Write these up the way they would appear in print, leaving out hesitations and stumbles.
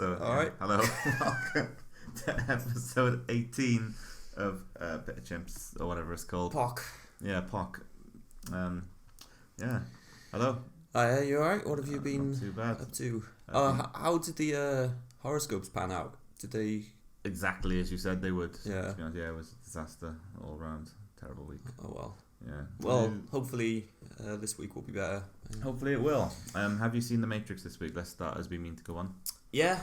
So, Alright. Hello. Welcome to episode 18 of Pit of Chimps, or whatever it's called. POC. Yeah, POC. Hello. You alright? What have you been Not too bad. up to? How did the horoscopes pan out? Did they... Exactly as you said they would. Yeah. To be honest, it was a disaster all around. Terrible week. Oh well. Yeah. Well, hopefully this week will be better. Hopefully it will. Have you seen The Matrix this week? Let's start as we mean to go on. Yeah.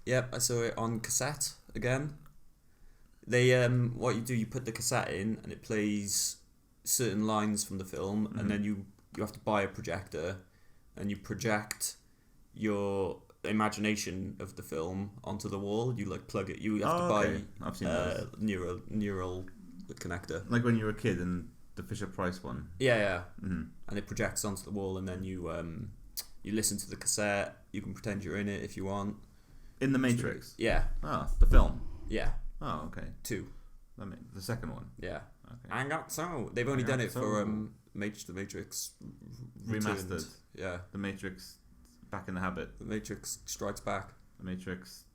Yep, I saw it on cassette again. They what you do, you put the cassette in and it plays certain lines from the film, and then you have to buy a projector and you project your imagination of the film onto the wall. You like plug it. You have to buy I've seen those. neural connector. Like when you were a kid and the Fisher-Price one. Yeah. Mm-hmm. And it projects onto the wall, and then you listen to the cassette. You can pretend you're in it if you want. In The Matrix? Yeah. Oh, the film? Yeah. Oh, okay. 2. The second one? Yeah. Okay. I got so. They've only done it for The Matrix Remastered. Returned. Yeah. The Matrix Back in the Habit. The Matrix Strikes Back. The Matrix.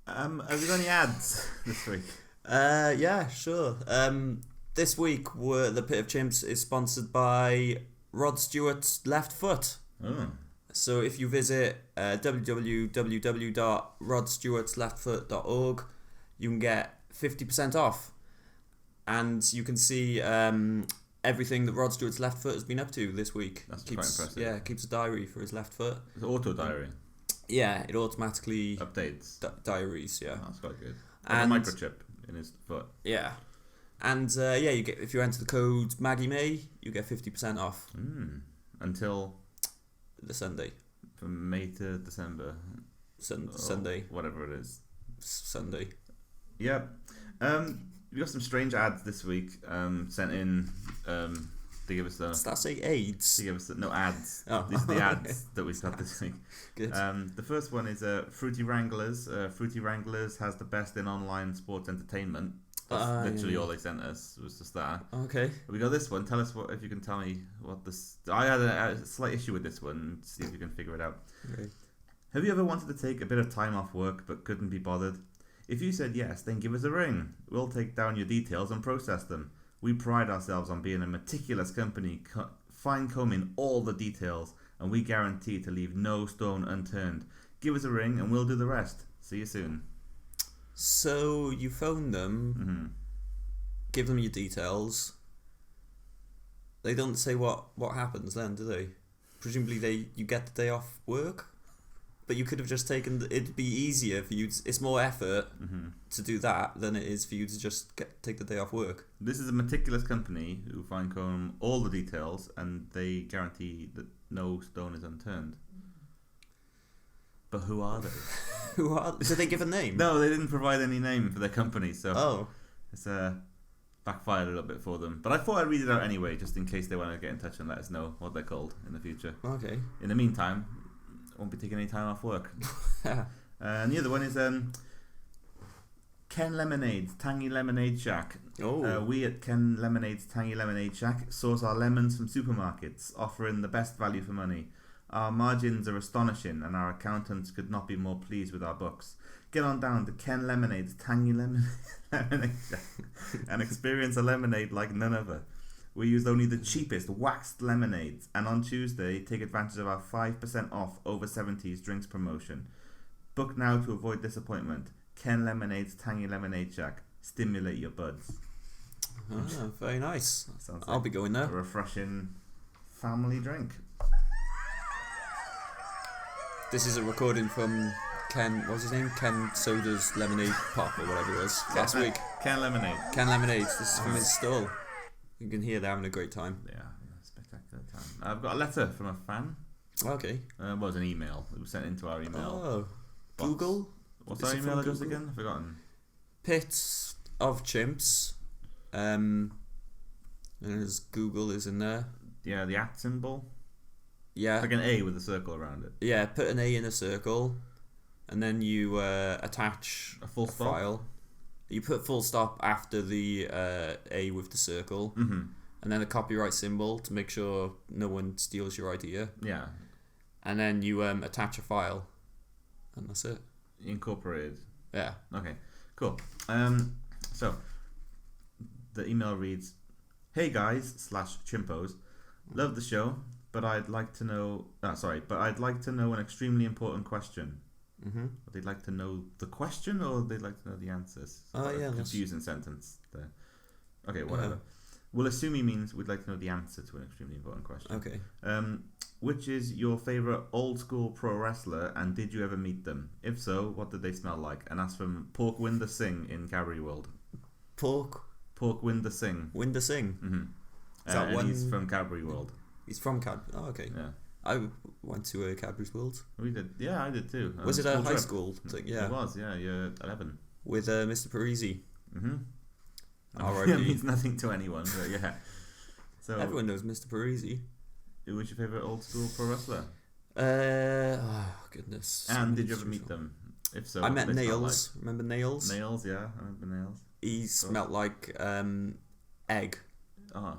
Have you got any ads this week? Yeah, sure. This week, the Pit of Chimps is sponsored by Rod Stewart's Left Foot. Oh. So if you visit www.rodstewartsleftfoot.org, you can get 50% off, and you can see everything that Rod Stewart's Left Foot has been up to this week. That's quite impressive. Yeah, keeps a diary for his left foot. It's an auto diary. Yeah, it automatically Updates. Diaries. Yeah, That's quite good. And- a microchip in his foot. yeah, and you get, if you enter the code Maggie May, you get 50% off Until the Sunday. from May to December. Sunday. Whatever it is. Sunday. Yeah. We got some strange ads this week sent in to give us Does that say AIDS? no ads. Oh. These are the ads that we've got this week. Good. The first one is Fruity Wranglers. Fruity Wranglers has the best in online sports entertainment. That's literally all they sent us, was just that. Okay. We got this one. Tell us if you can tell me what this... I had a slight issue with this one. See if you can figure it out. Okay. Have you ever wanted to take a bit of time off work but couldn't be bothered? If you said yes, then give us a ring. We'll take down your details and process them. We pride ourselves on being a meticulous company, fine-combing all the details, and we guarantee to leave no stone unturned. Give us a ring and we'll do the rest. See you soon. So you phone them, give them your details. They don't say what happens then, do they? Presumably you get the day off work, but you could have just taken. It'd be easier for you. It's more effort to do that than it is for you to just take the day off work. This is a meticulous company who fine-comb all the details, and they guarantee that no stone is unturned. But who are they? Who are? Did they give a name? No, they didn't provide any name for their company, so it's backfired a little bit for them. But I thought I'd read it out anyway, just in case they want to get in touch and let us know what they're called in the future. Okay. In the meantime, I won't be taking any time off work. And the other one is Ken Lemonade's Tangy Lemonade Shack. Oh. We at Ken Lemonade's Tangy Lemonade Shack source our lemons from supermarkets, offering the best value for money. Our margins are astonishing, and our accountants could not be more pleased with our books. Get on down to Ken Lemonade's Tangy Lemonade Shack and experience a lemonade like none other. We used only the cheapest waxed lemonades, and on Tuesday, take advantage of our 5% off over 70s drinks promotion. Book now to avoid disappointment. Ken Lemonade's Tangy Lemonade Shack. Stimulate your buds. Ah, very nice. Sounds I'll be going there. a refreshing family drink. This is a recording from Ken. What was his name? Ken Soda's Lemonade Pop or whatever it was last week. Ken Lemonade. Ken Lemonades. This is from his stall. You can hear they're having a great time. Yeah, spectacular time. I've got a letter from a fan. Okay. It was an email. It was sent into our email. Oh. box. Google? What's Is our it email from address Google? again? I've forgotten. Pit of Chimps. And his Google is in there. Yeah, the @ symbol. Yeah. Like an A with a circle around it. Yeah, put an A in a circle, and then you attach A full stop. file. You put full stop after the A with the circle, and then a copyright symbol to make sure no one steals your idea. Yeah. And then you attach a file, and that's it. Incorporated. Yeah. Okay, cool. So the email reads, "Hey guys / chimpos, love the show, but I'd like to know. I'd like to know an extremely important question." Mm-hmm. They'd like to know the question, or they'd like to know the answers. Oh yeah, confusing sentence there. Okay, whatever. We'll assume he means we'd like to know the answer to an extremely important question. Okay. Which is your favourite old school pro wrestler, and did you ever meet them? If so, what did they smell like? And that's from Pork Winder Singh in Cabri World. Pork Winder Singh. Winder Singh? Mm-hmm. Is that one? He's from Cabri World. He's from Cadbury. Oh, okay. Yeah. I went to Cadbury's World. We did. Yeah, I did too. Was it a high school thing? Yeah. It was, yeah. You're 11. With Mr. Parisi. Mm-hmm. R.I.P. It means nothing to anyone, but yeah. So everyone knows Mr. Parisi. Who was your favourite old school pro wrestler? Oh, goodness. And did you ever meet them? If so, I met Nails. Like? Remember Nails? Nails, yeah. I remember Nails. He smelled like egg. Oh.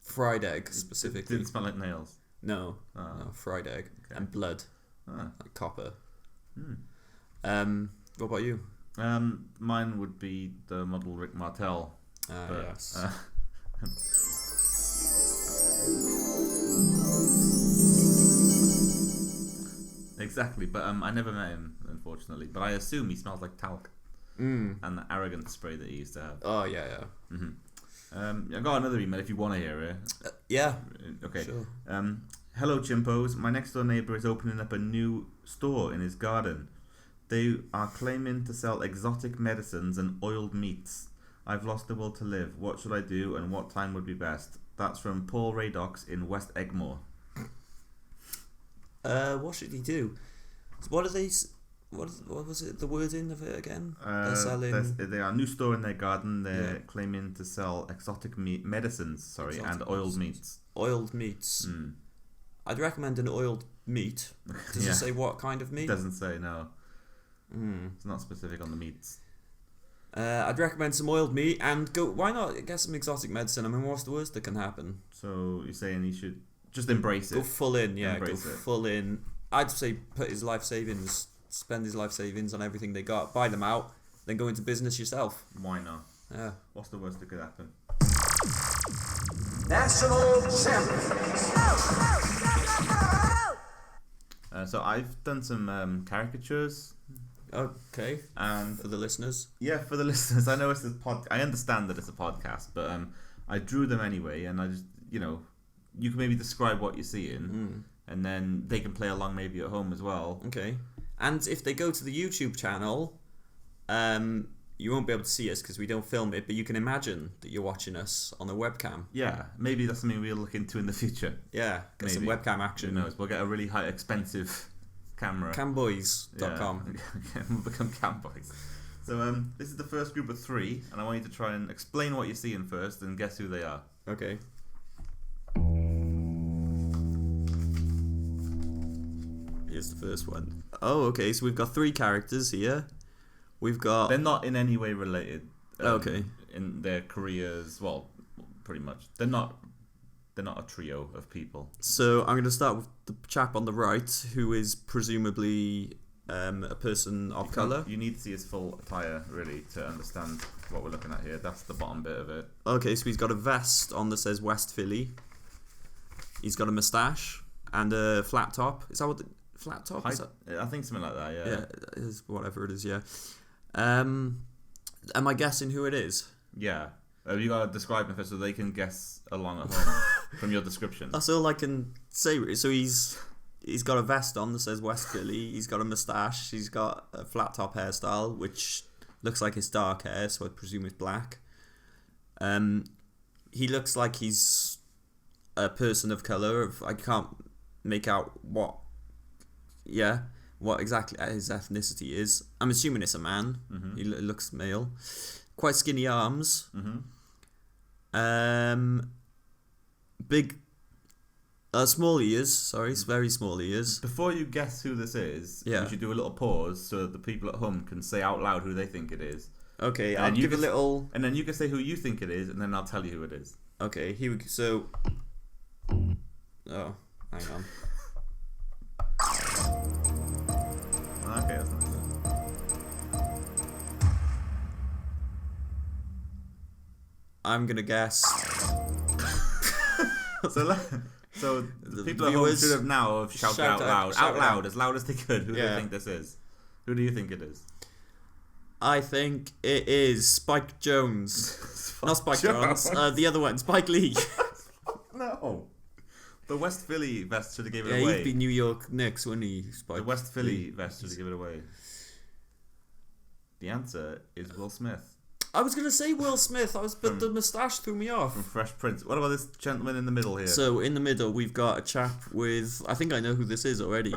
Fried egg, specifically. It didn't smell like nails? No. No, fried egg. Okay. And blood. Like copper. What about you? Mine would be the model Rick Martel. Yes. Exactly, but I never met him, unfortunately. But I assume he smells like talc. And the arrogant spray that he used to have. Oh, yeah. I got another email if you want to hear it. Yeah. Okay. Sure. Hello, chimpos. My next door neighbour is opening up a new store in his garden. They are claiming to sell exotic medicines and oiled meats. I've lost the will to live. What should I do, and what time would be best? That's from Paul Raydox in West Egmore. What should he do? What are these? What was it? The wording of it again? They're selling. They are a new store in their garden. They're claiming to sell exotic medicines. And oiled meats. Oiled meats. I'd recommend an oiled meat. Does it say what kind of meat? It doesn't say, no. It's not specific on the meats. I'd recommend some oiled meat and go. Why not get some exotic medicine? I mean, what's the worst that can happen? So you're saying he should just embrace it? Go full in, yeah. Full in. I'd say spend his life savings on everything they got, buy them out, then go into business yourself. Why not? Yeah. What's the worst that could happen? National champions. So I've done some caricatures. Okay. And for the listeners. Yeah, for the listeners. I know it's a I understand that it's a podcast, but I drew them anyway, and I just you can maybe describe what you're seeing, and then they can play along maybe at home as well. Okay. And if they go to the YouTube channel, you won't be able to see us because we don't film it, but you can imagine that you're watching us on a webcam. Yeah, maybe that's something we'll look into in the future. Yeah, get some webcam action. Who knows? We'll get a really expensive camera. Camboys.com. Yeah. We'll become camboys. So this is the first group of 3, and I want you to try and explain what you're seeing first and guess who they are. Okay. Here's the first one. Oh, okay, so we've got 3 characters here. We've got... They're not in any way related. Okay. In their careers, well, pretty much. They're not a trio of people. So I'm going to start with the chap on the right, who is presumably a person of colour. You need to see his full attire, really, to understand what we're looking at here. That's the bottom bit of it. Okay, so he's got a vest on that says West Philly. He's got a moustache and a flat top. Is that what the... Flat top? I think something like that, yeah. Yeah, it is whatever it is, yeah. Am I guessing who it is? Yeah. You got to describe him first so they can guess along at home from your description. That's all I can say. So he's got a vest on that says West Philly. He's got a moustache. He's got a flat top hairstyle, which looks like it's dark hair, so I presume it's black. He looks like he's a person of colour. I can't make out what exactly his ethnicity is. I'm assuming it's a man. Mm-hmm. He looks male. Quite skinny arms. Mm-hmm. Big, small ears. Sorry, very small ears. Before you guess who this is, you should do a little pause so that the people at home can say out loud who they think it is. Okay, I'll give a little... And then you can say who you think it is, and then I'll tell you who it is. Okay, here we go. So... Oh, hang on. Okay, that's I'm gonna guess. So the people at home viewers should have now shouted shout out loud, as loud as they could. Who do they think this is? Who do you think it is? I think it is Spike Jones. Not Spike Jones. The other one, Spike Lee. No. The West Philly vest should have given it Yeah, away. he'd be New York Knicks, wouldn't he? Spike The West Philly Lee. vest should have given it away. The answer is Will Smith I was gonna say Will Smith. But the moustache threw me off. from Fresh Prince. What about this gentleman in the middle here? So in the middle, we've got a chap with. I think I know who this is already.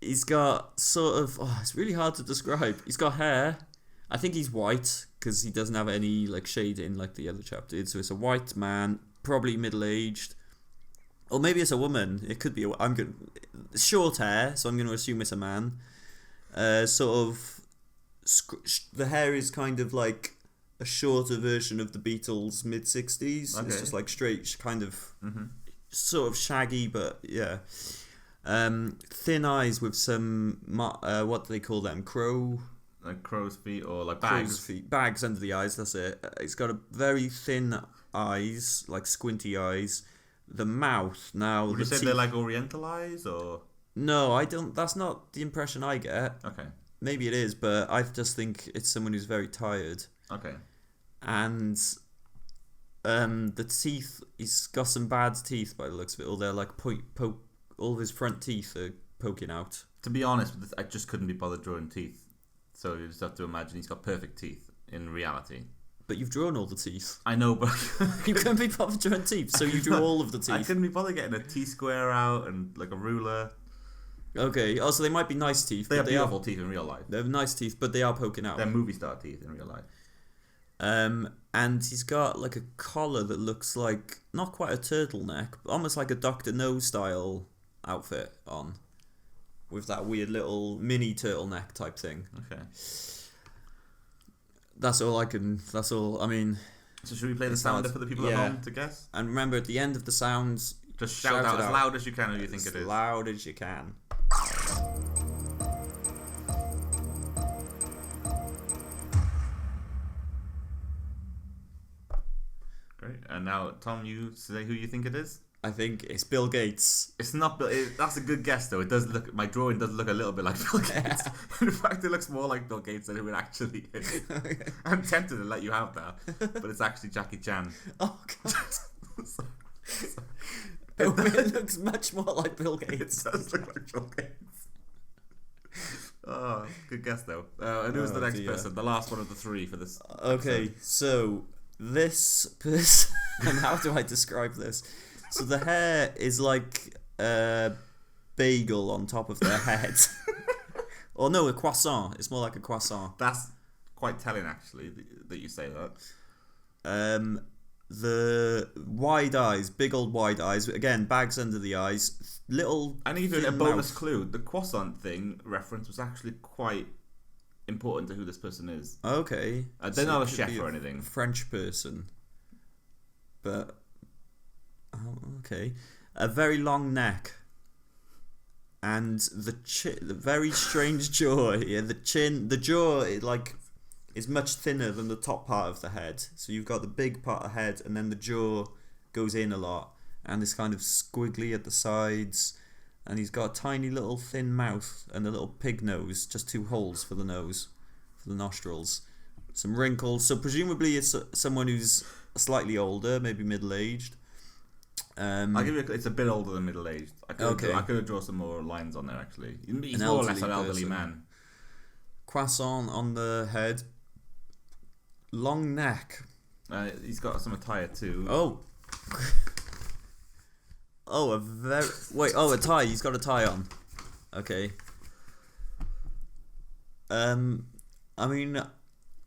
He's got sort of. Oh, it's really hard to describe. He's got hair. I think he's white because he doesn't have any like shading like the other chap did. So it's a white man, probably middle aged, or maybe it's a woman. It could be. I'm good. Short hair, so I'm going to assume it's a man. Sort of. The hair is kind of like a shorter version of the Beatles' mid 60s. Okay. It's just like straight, kind of sort of shaggy, but yeah. Thin eyes with some what do they call them? Like crow's feet or like Crow's bags. feet, bags under the eyes. That's it. It's got a very thin eyes, like squinty eyes. The mouth now. Would you say they're like Oriental eyes or? No, I don't. That's not the impression I get. Okay. Maybe it is, but I just think it's someone who's very tired. Okay. And the teeth, he's got some bad teeth by the looks of it. All they're like all of his front teeth are poking out. To be honest, I just couldn't be bothered drawing teeth. So you just have to imagine he's got perfect teeth in reality. But you've drawn all the teeth. I know, but You can't be bothered drawing teeth, so you drew all of the I teeth. couldn't be bothered getting a T-square out and like a ruler. Okay, so they might be nice teeth. They but have beautiful teeth in real life. They have nice teeth, but they are poking out. They're movie star teeth in real life. And he's got like a collar that looks like not quite a turtleneck, but almost like a Dr. No style outfit on, with that weird little mini turtleneck type thing. Okay. That's all. I mean. So should we play the sounder for the people at home to guess? And remember, at the end of the sounds, Just shout out as loud as you can who you think it is. As loud as you can. Great. And now, Tom, you say who you think it is? I think it's Bill Gates. It's not. That's a good guess, though. It does look. My drawing does look a little bit like Bill Gates. In fact, it looks more like Bill Gates than it actually is. I'm tempted to let you have that, but it's actually Jackie Chan. Oh God! It looks much more like Bill It Gates. does look like Bill Gates. Oh, good guess though. And who's the next person? The last one of the three for this. Okay, episode. so this person, and how do I describe this? So the hair is like a bagel on top of their head. Or no, a croissant. It's more like a croissant. That's quite telling, actually, that you say that. The wide eyes, big old wide eyes. Again, bags under the eyes. Little. And even a thin bonus mouth. clue: the croissant thing reference was actually quite important to who this person is. Okay. They're not a it could chef be or anything. French person. But. Oh, okay. A very long neck. And the very strange jaw. Yeah, the jaw, is much thinner than the top part of the head. So you've got the big part of the head, and then the jaw goes in a lot, and it's kind of squiggly at the sides. And he's got a tiny little thin mouth and a little pig nose, just 2 holes for the nose, for the nostrils. Some wrinkles. So presumably it's someone who's slightly older, maybe middle-aged. I'll give you. It's a bit older than middle aged. I could have drawn some more lines on there actually. He's more or less an elderly man. Croissant on the head. Long neck. He's got some attire too. Oh. Oh, a tie. He's got a tie on. Okay. I mean,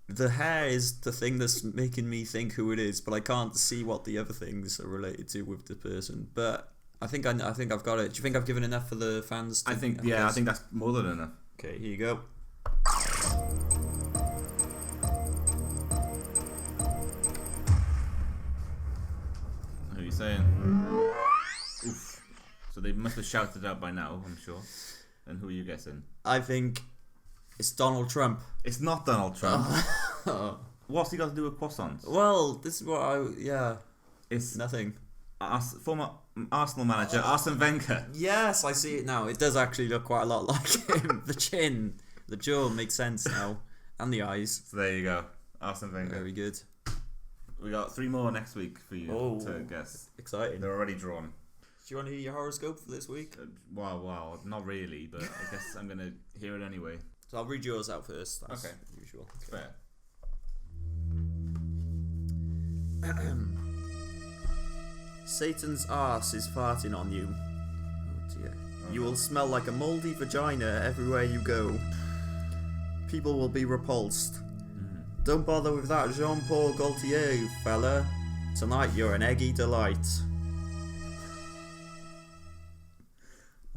the hair is the thing that's making me think who it is, but I can't see what the other things are related to with the person. But I think I've got it. Do you think I've given enough for the fans? I think that's more than enough. Okay, here you go. Who are you saying? Oof. So they must have shouted out by now, I'm sure. And who are you guessing? I think it's Donald Trump. It's not Donald Trump. What's he got to do with croissants? Well, this is what It's nothing. former Arsenal manager Arsene Wenger. Yes, I see it now. It does actually look quite a lot like him. The chin, the jaw makes sense now, and the eyes. So there you go, Arsene Wenger. Very good. We got 3 more next week for you to guess. Exciting. They're already drawn. Do you want to hear your horoscope for this week? Well, not really, but I guess I'm gonna hear it anyway. So I'll read yours out first. That's Okay. Usual. Fair. Satan's arse is farting on you. Oh dear. You will smell like a mouldy vagina everywhere you go. People will be repulsed. Don't bother with that Jean-Paul Gaultier, fella. Tonight you're an eggy delight.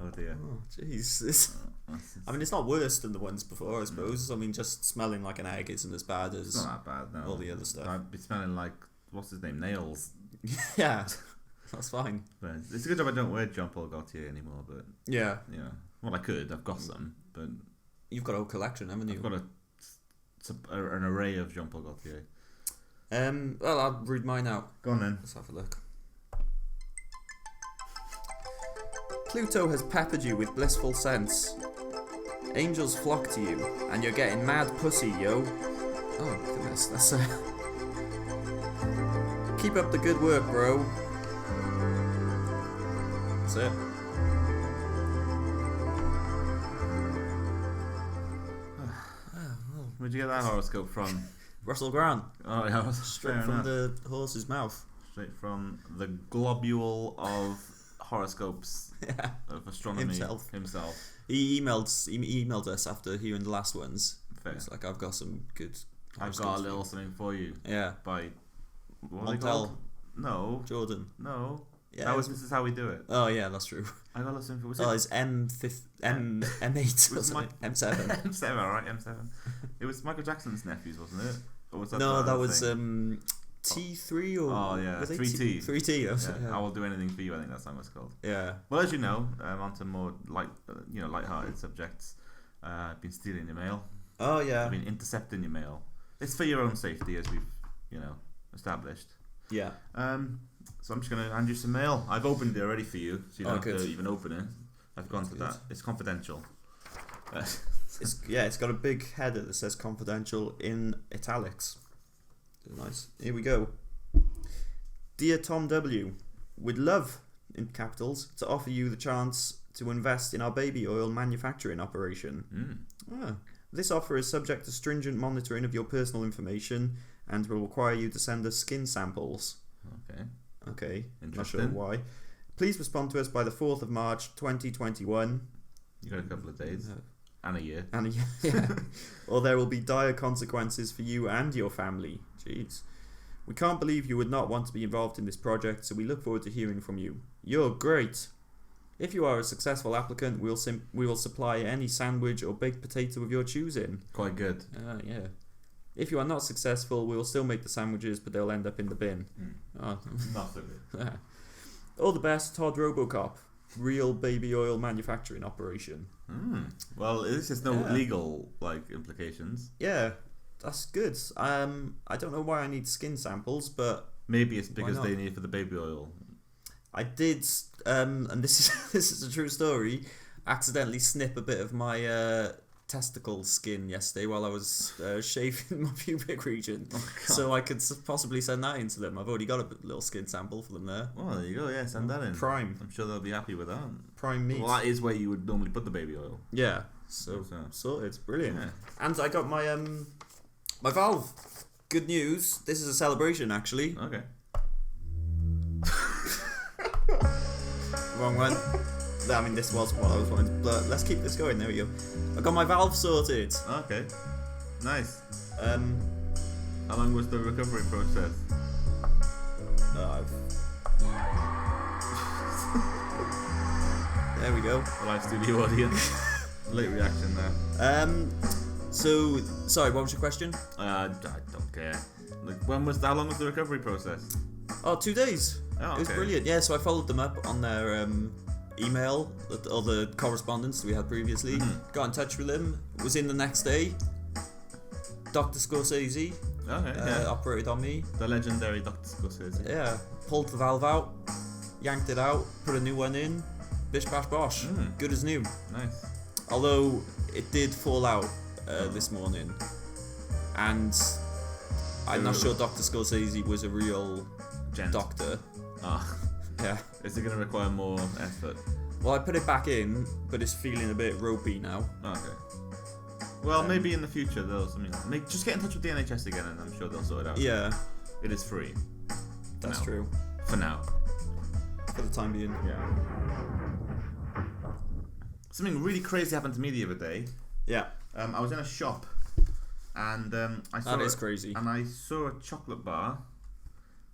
Oh dear. Oh, jeez. I mean, it's not worse than the ones before, I suppose. I mean, just smelling like an egg isn't as bad as It's not that bad, no. all the other stuff. I'd be smelling like, what's his name, nails. Yeah, that's fine. But it's a good job I don't wear Jean-Paul Gaultier anymore, but, Yeah. you know. Well, I could, I've got some, but You've got a whole collection, haven't you? I've got an array of Jean-Paul Gaultier. Well, I'll read mine out. Go on then. Let's have a look. Pluto has peppered you with blissful scents. Angels flock to you, and you're getting mad pussy, yo. Oh, goodness, that's Keep up the good work, bro. That's it. Where'd you get that horoscope from? Russell Grant. Oh, yeah, Straight fair from enough. the horse's mouth. Straight from the globule of horoscopes Yeah. of astronomy Himself. He He emailed us after hearing the last ones. Fair. He's like, I've got some good I've got a horoscopes little for something for you you." Yeah. by what are they Montel. called? No, Jordan. no. Yeah. This is how we do it. Oh yeah, that's true. I got a little something. Was Oh, it it's M8 or Was something. my- M7. M7? All right, M7. It was Michael Jackson's nephews, wasn't it? Or was No, the that other was thing? T3 or Oh, yeah, were they 3T. 3T. Yeah, Yeah. I will do anything for you. I think that song was called. Yeah. Well, as you know, onto more light-hearted subjects. I've been stealing your mail. Oh yeah. I've been intercepting your mail. It's for your own safety, as we've established. Yeah. So I'm just gonna hand you some mail. I've opened it already for you, so you don't have good. to even open it. I've gone That's to good. that. It's confidential. It's got a big header that says confidential in italics. Nice. Here we go. Dear Tom W, we'd love, in capitals, to offer you the chance to invest in our baby oil manufacturing operation. This offer is subject to stringent monitoring of your personal information and will require you to send us skin samples. Okay, not sure Interesting. why. Please respond to us by the 4th of March 2021. You got a couple of days and a year. And yeah, or there will be dire consequences for you and your family. Jeez. We can't believe you would not want to be involved in this project, so we look forward to hearing from you. You're great. If you are a successful applicant, we will supply any sandwich or baked potato of your choosing. Quite good. Yeah. If you are not successful, we will still make the sandwiches, but they'll end up in the bin. Oh. Not so good. All the best, Todd Robocop. Real baby oil manufacturing operation. Well, this is no legal implications. Yeah, that's good. I don't know why I need skin samples, but Maybe it's because not? they need it for the baby oil. I did, and this is a true story. Accidentally snip a bit of my testicle skin yesterday while I was shaving my pubic region, so I could possibly send that into them. I've already got a little skin sample for them there. Oh, there you go. Yeah, send that in. Prime. I'm sure they'll be happy with that. Prime meat. Well, that is where you would normally put the baby oil. Yeah. So sorted. Brilliant. Yeah. And I got my my valve. Good news. This is a celebration, actually. Okay. Wrong one. I mean, this was what I was wanting, but let's keep this going. There we go. I got my valve sorted. Okay. Nice. Um, How long was the recovery process? There we go. The live studio audience. Late reaction there. So sorry, what was your question? I don't care. How long was the recovery process? Oh, 2 days. Oh, It was okay. brilliant. Yeah, so I followed them up on their email or the correspondence we had previously. Got in touch with them. Was in the next day. Dr. Scorsese. Okay, yeah. operated on me. The legendary Dr. Scorsese. Yeah, pulled the valve out, yanked it out, put a new one in, bish bash bosh, good as new. Nice. Although it did fall out this morning, and I'm not sure Dr. Scorsese was a real Gent. doctor. Ah. Yeah. Is it going to require more effort? Well, I put it back in, but it's feeling a bit ropey now. Okay. Well, maybe in the future they'll. Just get in touch with the NHS again, and I'm sure they'll sort it out. Yeah, It is free. that's now. true. For now. For the time being. Yeah. Something really crazy happened to me the other day. Yeah. I was in a shop, and I saw That is crazy. And I saw a chocolate bar,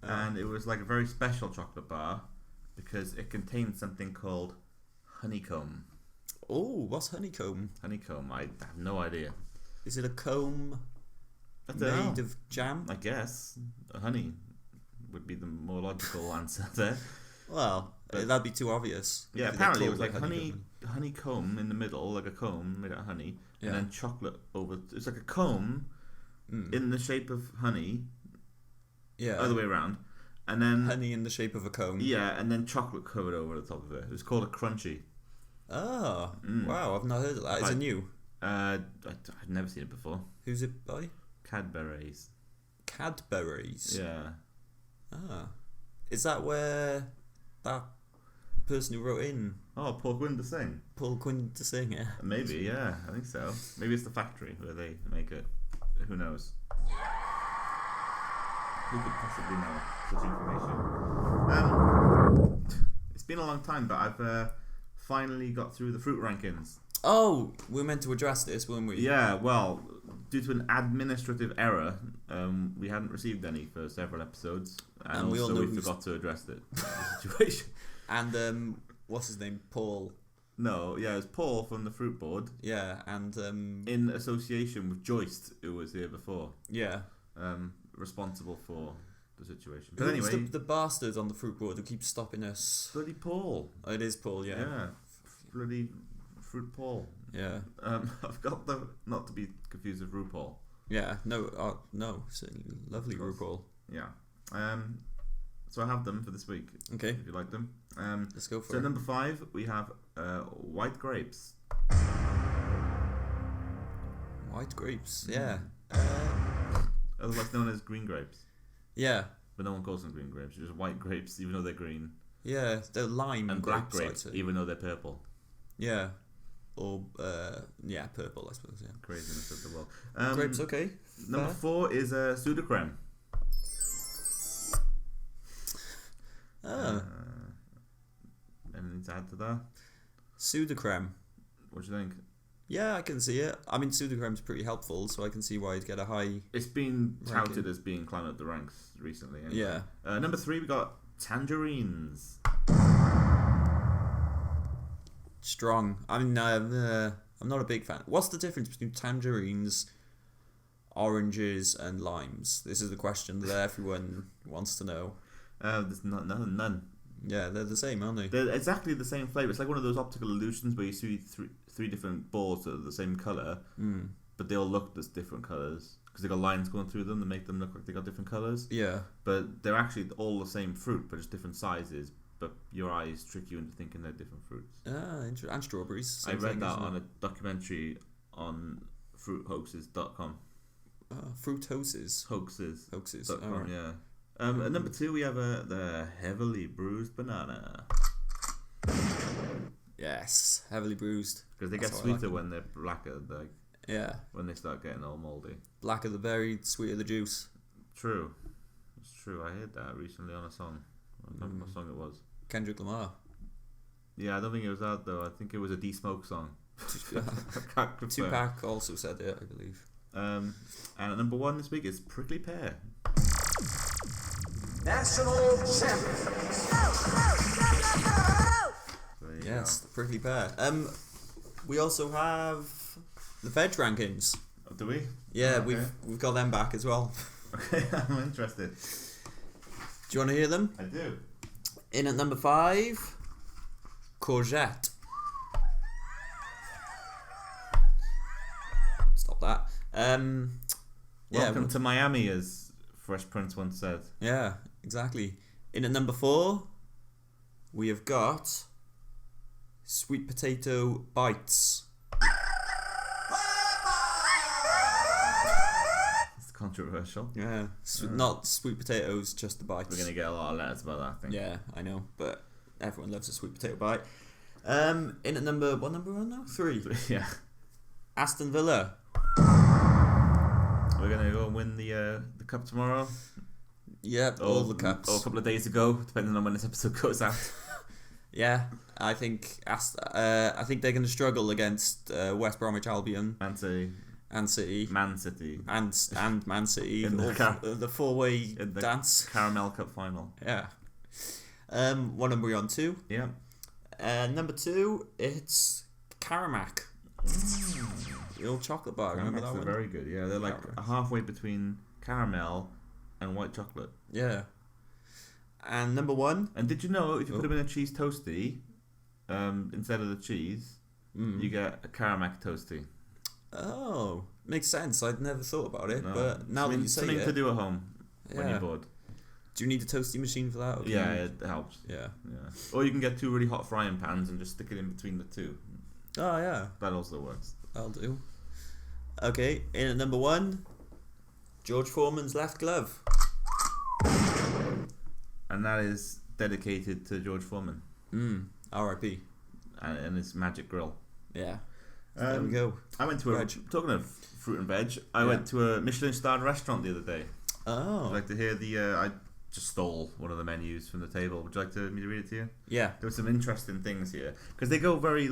and it was like a very special chocolate bar because it contained something called honeycomb. Oh, what's honeycomb? Honeycomb. I have no idea. Is it a comb I don't know. made of jam? I guess honey would be the more logical answer there. Well, But- that'd be too obvious. Yeah, If they apparently it called was like honeycomb. honeycomb in the middle, like a comb made out of honey, Yeah. and then chocolate over. It's like a comb in the shape of honey, Yeah. other way around, and then Honey in the shape of a comb. yeah, and then chocolate covered over the top of it. It was called a crunchy. Oh, wow, I've not heard of that. Is Like- it new? I'd never seen it before. Who's it by? Cadbury's. Cadbury's. Yeah. Ah. Is that where that person who wrote in Oh, Paul Gwyn to sing. Paul Quinn to sing it? Maybe, yeah, I think so. Maybe it's the factory where they make it. Who knows? Who could possibly know such information? It's been a long time, but I've finally got through the fruit rankings. Oh, we were meant to address this, weren't we? Yeah, well, due to an administrative error, we hadn't received any for several episodes, and we all also know we who's- forgot to address the situation. And what's his name? Paul. No, yeah, it was Paul from the Fruit Board Yeah, and in association with Joyce, who was here before, yeah. responsible for the situation. But Who's anyway, the bastard on the fruit board who keeps stopping us? bloody Paul. Oh, it is Paul, yeah. Yeah, bloody Fruit Paul. Yeah. I've got the not to be confused with RuPaul. Yeah, no, certainly lovely RuPaul. Yeah. So I have them for this week. Okay, If you like them. let's go for So it. number 5 we have white grapes. White grapes, yeah. Otherwise known as green grapes. Yeah, But no one calls them green grapes. It's just white grapes, even though they're green. yeah, they're lime And black grapes, I'd grapes, say. even though they're purple. Yeah. Or, yeah, purple, I suppose, yeah. Craziness of the world. Grapes, okay. Number fair. 4 is Sudocrem. Ah, Anything to add to that? Sudocrem. What do you think? Yeah, I can see it. I mean, Sudocrem's pretty helpful, so I can see why you'd get a high... It's been touted Ranking. as being climbing up the ranks recently. Anyway. Yeah. Number 3 we got tangerines. Strong. I mean, I'm not a big fan. What's the difference between tangerines, oranges, and limes? This is the question that everyone wants to know. There's none. Yeah, they're the same, aren't they? They're exactly the same flavour. It's like one of those optical illusions where you see three different balls that are the same colour, but they all look as different colours because they got lines going through them that make them look like they got different colours. Yeah. But they're actually all the same fruit, but just different sizes. But your eyes trick you into thinking they're different fruits. Ah, and strawberries. I same read thing, that isn't on it? a documentary on fruithoaxes.com. Fruit hoaxes. Hoaxes. Hoaxes. .com, Alright. yeah. At number 2 we have the heavily bruised banana. Yes, heavily bruised. Because they That's get how I like sweeter them. when they're blacker, like Yeah, when they start getting all mouldy. black of the berry, sweet of the juice. True. It's true. I heard that recently on a song. I don't remember what song it was. Kendrick Lamar. Yeah, I don't think it was that though. I think it was a D-Smoke song. I can't confirm. Tupac also said it, I believe. And at number 1 this week is prickly pear. National champion. There you Yes, the prickly pear. We also have the veg rankings. go. Oh, do we? Yeah, Oh, okay. we've got them back as well. Okay, I'm interested. Do you want to hear them? I do. In at number 5, courgette. Stop that. Welcome to Miami, as Fresh Prince once said. Yeah, exactly. In at number 4, we have got sweet potato bites. It's controversial. Yeah, not sweet potatoes, just the bites. We're going to get a lot of letters about that, I think. Yeah, I know, but everyone loves a sweet potato bite. In at number, what number are we on now? 3. Yeah. Aston Villa. We're going to go and win the cup tomorrow. Yep, all the cups. Or a couple of days ago, depending on when this episode goes out. Yeah, I think they're going to struggle against West Bromwich Albion Man City. and City Man City. and Man City. In the four-way in the dance. Caramel Cup final. Yeah. What number are we on? 2? Yeah. Number 2, it's Caramac. The old chocolate bar. Remember that Caramels are one? very good. Yeah, they're like halfway between caramel and white chocolate. Yeah. And number 1. And did you know if you put them in a cheese toasty, instead of the cheese, you get a Caramac toasty? Oh, makes sense. I'd never thought about it, No. but now that you say something it, to do at home when Yeah. you're bored. do you need a toasty machine for that? Or can Yeah, you- it helps. Yeah. Yeah. Or you can get 2 really hot frying pans and just stick it in between the 2. Oh yeah, That also works. I'll do. Okay, in at number 1, George Foreman's left glove. And that is dedicated to George Foreman R.I.P. and his magic grill. Yeah. There we go. I went to talking of fruit and veg, I went to a Michelin starred restaurant the other day. Oh. Would you like to hear I just stole one of the menus from the table. Would you like me to read it to you? Yeah. There were some interesting things here. Because they go very,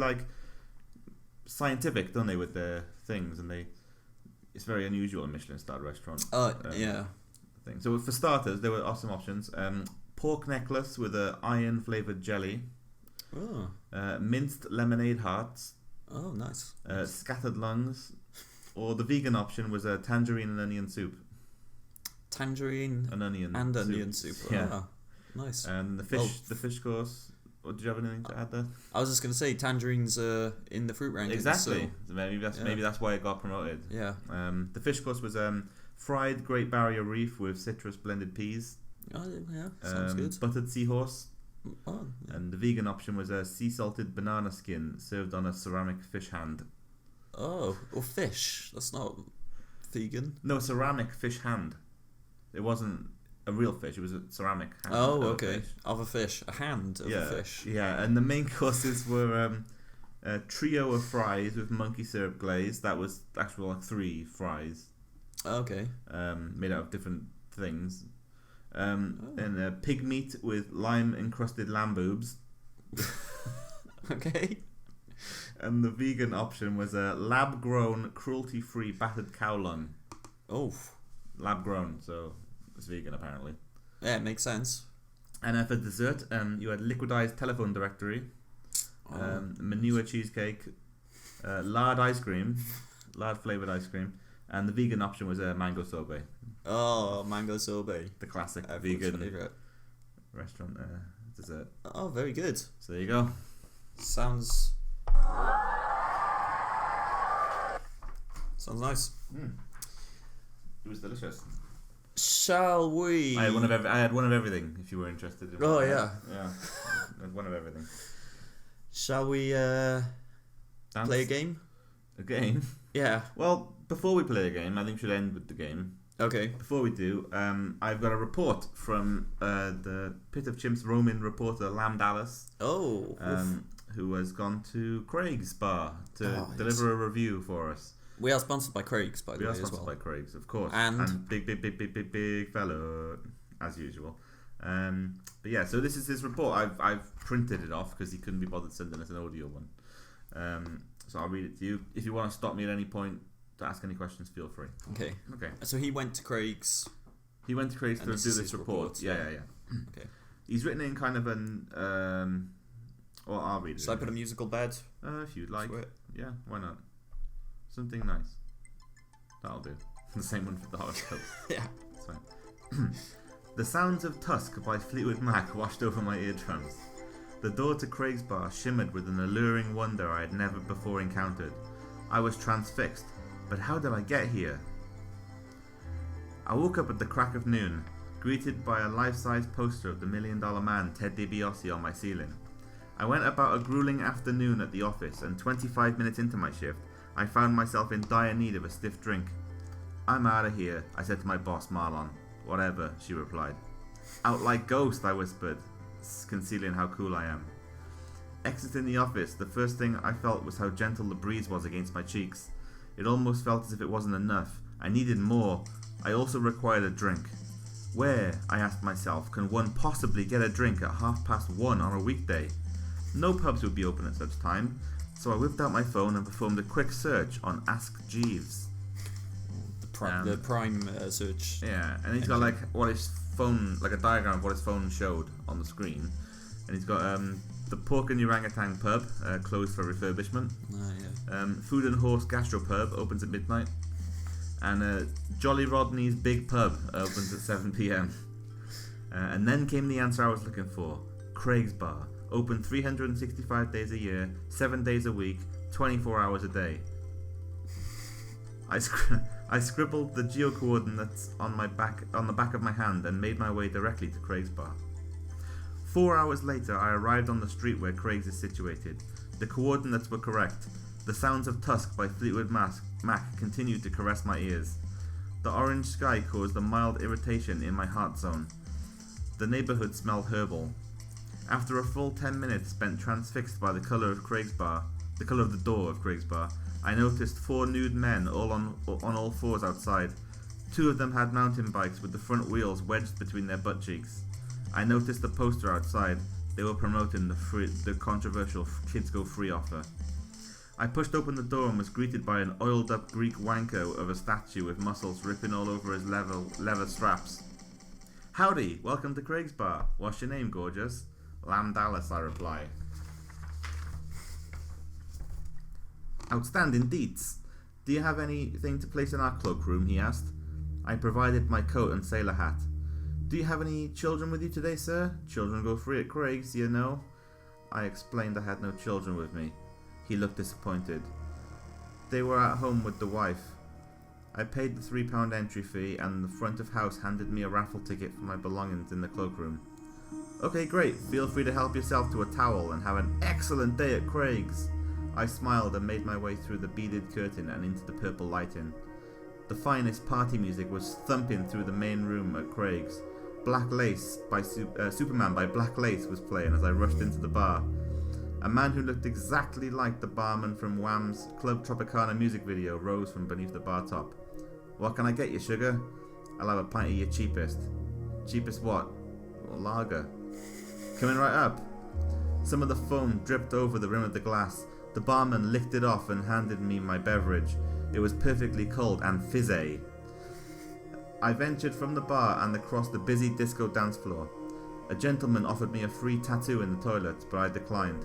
scientific, don't they, with their things. And it's very unusual in a Michelin starred restaurant. Yeah. Thing. So for starters, there were awesome options. Pork necklace with a iron flavoured jelly. Oh. Minced lemonade hearts. Oh, nice. Scattered lungs. Or the vegan option was a tangerine and onion soup. Tangerine An onion and soup. onion soup. Yeah. Ah, nice. And the fish course. Or did you have anything to add there? I was just going to say tangerines are in the fruit rankings. Exactly. So, Maybe that's why it got promoted. yeah. The fish course was fried Great Barrier Reef with citrus blended peas. Oh, yeah. Sounds good. Buttered seahorse. Oh, yeah. And the vegan option was a sea salted banana skin served on a ceramic fish hand. Oh, or fish. That's not vegan. No, ceramic fish hand. It wasn't a real fish. It was a ceramic hand. Oh, of a okay. fish. Of a fish. A hand of a fish. Yeah, and the main courses were a trio of fries with monkey syrup glaze. That was actually 3 fries. Okay. Made out of different things. And pig meat with lime encrusted lamb boobs. Okay. And the vegan option was a lab grown cruelty free battered cow lung. Oh. Lab grown, so it's vegan apparently. Yeah, it makes sense. And for dessert, you had liquidized telephone directory, manure cheesecake, lard ice cream, lard flavored ice cream, and the vegan option was a mango sorbet. Oh, mango sorbet. The classic Everyone's vegan favourite. restaurant dessert. Oh, very good. So there you go. Sounds nice. It was delicious. Shall we? I had one of everything. If you were interested. Oh, yeah. Yeah. I had one of everything. Shall we Dance? play a game? A game? Yeah. Well, before we play a game, I think we should end with the game. Okay. Before we do, I've got a report from the Pit of Chimps roaming reporter Lam Dallas, Oh. who has gone to Craig's bar to yes. deliver a review for us. We are sponsored by Craig's, by the We way, are as sponsored well. by Craig's, of course, And big fellow, as usual. But yeah, so this is his report. I've printed it off because he couldn't be bothered sending us an audio one. So I'll read it to you. If you want to stop me at any point to ask any questions, feel free. Okay. Okay. So he went to Craig's. He went to Craig's to do this is this his report. report, Yeah. Okay. He's written in kind of an. Well, I'll read it. Should I put a musical bed? If you'd like. to it? Yeah, why not? Something nice. That'll do. The same one for the horoscope. Yeah. It's fine. The sounds of Tusk by Fleetwood Mac washed over my eardrums. The door to Craig's bar shimmered with an alluring wonder I had never before encountered. I was transfixed, but how did I get here? I woke up at the crack of noon, greeted by a life-size poster of the $1 Million Man Ted DiBiase on my ceiling. I went about a grueling afternoon at the office, and 25 minutes into my shift, I found myself in dire need of a stiff drink. "I'm out of here," I said to my boss, Marlon. "Whatever," she replied. "Out like ghost," I whispered, concealing how cool I am. Exiting the office, the first thing I felt was how gentle the breeze was against my cheeks. It almost felt as if it wasn't enough. I needed more. I also required a drink. Where, I asked myself, can one possibly get a drink at 1:30 on a weekday? No pubs would be open at such time, so I whipped out my phone and performed a quick search on Ask Jeeves. The prime search. Yeah, and he's got like what his phone, like a diagram of what his phone showed on the screen, and he's got the Pork and Orangutan pub closed for refurbishment. Food and Horse Gastropub opens at midnight, and Jolly Rodney's Big Pub opens at 7 p.m. And then came the answer I was looking for: Craig's Bar, open 365 days a year, 7 days a week, 24 hours a day. I scribbled the geo-coordinates on the back of my hand and made my way directly to Craig's Bar. 4 hours later, I arrived on the street where Craig's is situated. The coordinates were correct. The sounds of Tusk by Fleetwood Mac continued to caress my ears. The orange sky caused a mild irritation in my heart zone. The neighborhood smelled herbal. After a full 10 minutes spent transfixed by the color of the door of Craig's Bar, I noticed 4 nude men all on all fours outside. 2 of them had mountain bikes with the front wheels wedged between their butt cheeks. I noticed the poster outside. They were promoting the controversial Kids Go Free offer. I pushed open the door and was greeted by an oiled up Greek wanko of a statue with muscles ripping all over his leather straps. "Howdy, welcome to Craig's Bar. What's your name, gorgeous?" "Lamb Dallas," I reply. "Outstanding deets. Do you have anything to place in our cloakroom?" he asked. I provided my coat and sailor hat. "Do you have any children with you today, sir? Children go free at Craig's, you know." I explained I had no children with me. He looked disappointed. They were at home with the wife. I paid the £3 entry fee, and the front of house handed me a raffle ticket for my belongings in the cloakroom. "Okay, great. Feel free to help yourself to a towel and have an excellent day at Craig's." I smiled and made my way through the beaded curtain and into the purple lighting. The finest party music was thumping through the main room at Craig's. Black Lace by Superman by Black Lace was playing as I rushed into the bar. A man who looked exactly like the barman from Wham's Club Tropicana music video rose from beneath the bar top. "What can I get you, sugar?" "I'll have a pint of your cheapest." "Cheapest what?" "Well, lager." "Coming right up." Some of the foam dripped over the rim of the glass. The barman licked it off and handed me my beverage. It was perfectly cold and fizzy. I ventured from the bar and across the busy disco dance floor. A gentleman offered me a free tattoo in the toilet, but I declined.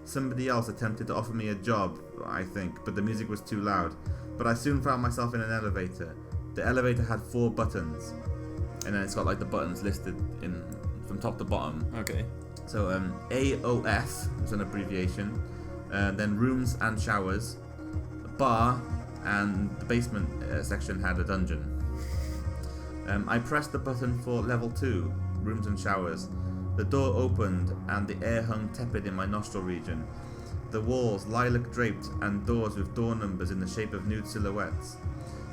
Somebody else attempted to offer me a job, I think, but the music was too loud. But I soon found myself in an elevator. The elevator had 4 buttons, and then it's got like the buttons listed in from top to bottom. Okay. So AOF is an abbreviation. Then rooms and showers, a bar, and the basement section had a dungeon. I pressed the button for level 2, rooms and showers. The door opened and the air hung tepid in my nostril region. The walls lilac draped and doors with door numbers in the shape of nude silhouettes.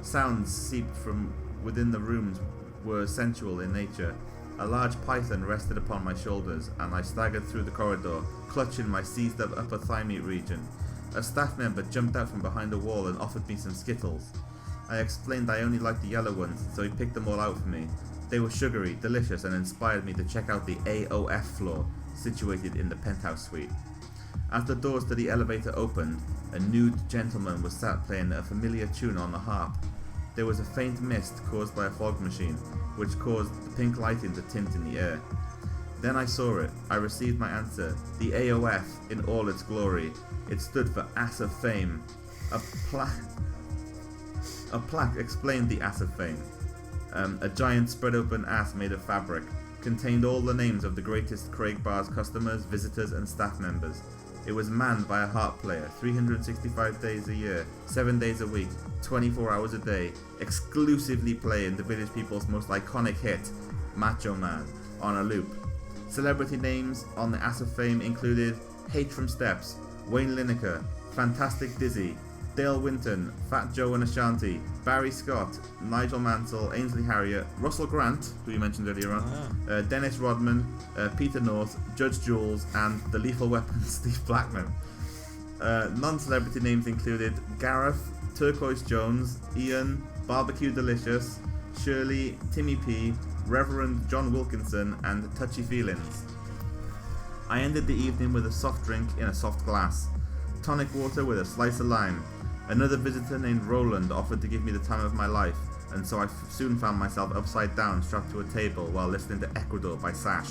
Sounds seeped from within the rooms were sensual in nature. A large python rested upon my shoulders, and I staggered through the corridor, clutching my seized up upper thigh meat region. A staff member jumped out from behind a wall and offered me some Skittles. I explained I only liked the yellow ones, so he picked them all out for me. They were sugary, delicious, and inspired me to check out the AOF floor, situated in the penthouse suite. As the doors to the elevator opened, a nude gentleman was sat playing a familiar tune on the harp. There was a faint mist caused by a fog machine, which caused the pink lighting to tint in the air. Then I saw it. I received my answer. The AOF in all its glory. It stood for Ass of Fame. A plaque explained the Ass of Fame. A giant spread open ass made of fabric. Contained all the names of the greatest Craig Bar's customers, visitors and staff members. It was manned by a harp player, 365 days a year, 7 days a week, 24 hours a day, exclusively playing the village people's most iconic hit, Macho Man, on a loop. Celebrity names on the Ass of Fame included Hate from Steps, Wayne Lineker, Fantastic Dizzy, Dale Winton, Fat Joe and Ashanti, Barry Scott, Nigel Mansell, Ainsley Harriott, Russell Grant, who you mentioned earlier on, Dennis Rodman, Peter North, Judge Jules, and the Lethal Weapon Steve Blackman. Non-celebrity names included Gareth, Turquoise Jones, Ian, Barbecue Delicious, Shirley, Timmy P, Reverend John Wilkinson, and Touchy Feelings. I ended the evening with a soft drink in a soft glass, tonic water with a slice of lime. Another visitor named Roland offered to give me the time of my life, and so I soon found myself upside down strapped to a table while listening to Ecuador by Sash.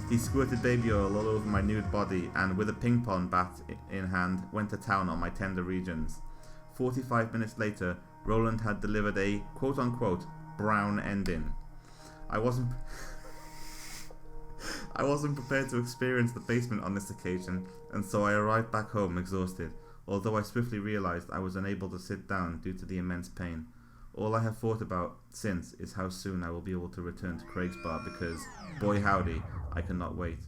He squirted baby oil all over my nude body and, with a ping pong bat in hand, went to town on my tender regions. 45 minutes later, Roland had delivered a quote-unquote brown ending. I wasn't prepared to experience the basement on this occasion, and so I arrived back home exhausted, although I swiftly realised I was unable to sit down due to the immense pain. All I have thought about since is how soon I will be able to return to Craig's Bar because, boy howdy, I cannot wait.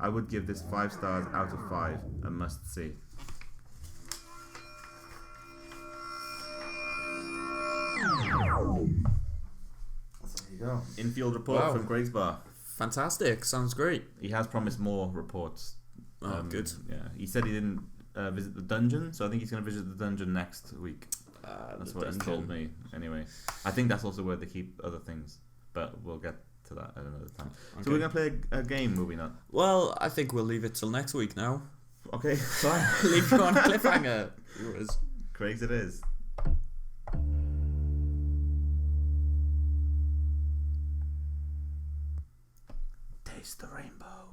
I would give this 5 stars out of 5, a must see. So there you go. Infield report from Craig's Bar. Fantastic. Sounds great. He has promised more reports. Good. Yeah, he said he didn't visit the dungeon, so I think he's going to visit the dungeon next week. That's what he's told me. Anyway, I think that's also where they keep other things, but we'll get to that at another time. Okay. So we're going to play a game, will we not? Well, I think we'll leave it till next week now. Okay, fine. Leave you on a cliffhanger. Craig's it is. Taste the rainbow.